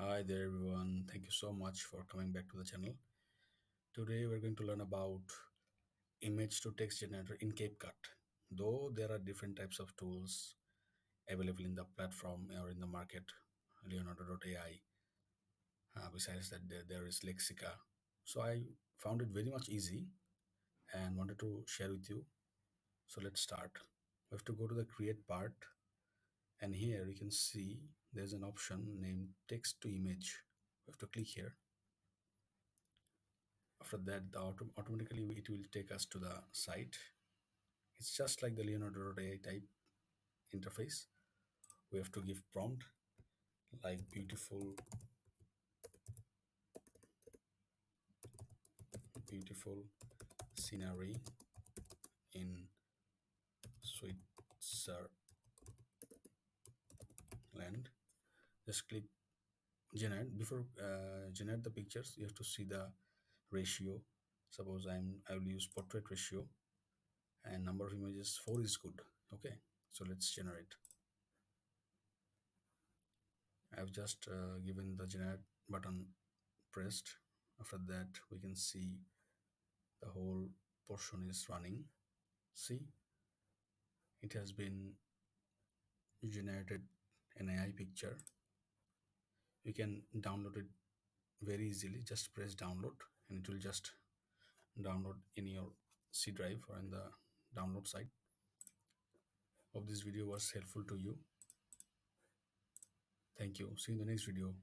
Hi there, everyone. Thank you so much for coming back to the channel. Today, we're going to learn about image to text generator in CapCut. Though there are different types of tools available in the platform or in the market, Leonardo.ai. Besides that, there is Lexica. So I found it very much easy and wanted to share with you. So let's start. We have to go to the create part, and here you can see there's an option named text to image. We have to click here. After that, automatically it will take us to the site. It's just like the Leonardo.ai type interface. We have to give prompt like beautiful scenery in Switzerland. Just click generate. Before generate the pictures, you have to see the ratio. Suppose I will use portrait ratio, and number of images 4 is good. Okay, so let's generate. I've just given the generate button pressed. After that, we can see the whole portion is running. See, it has been generated an AI picture. You can download it very easily. Just press download and it will just download in your C drive or in the download site. Hope this video was helpful to you. Thank you. See you in the next video.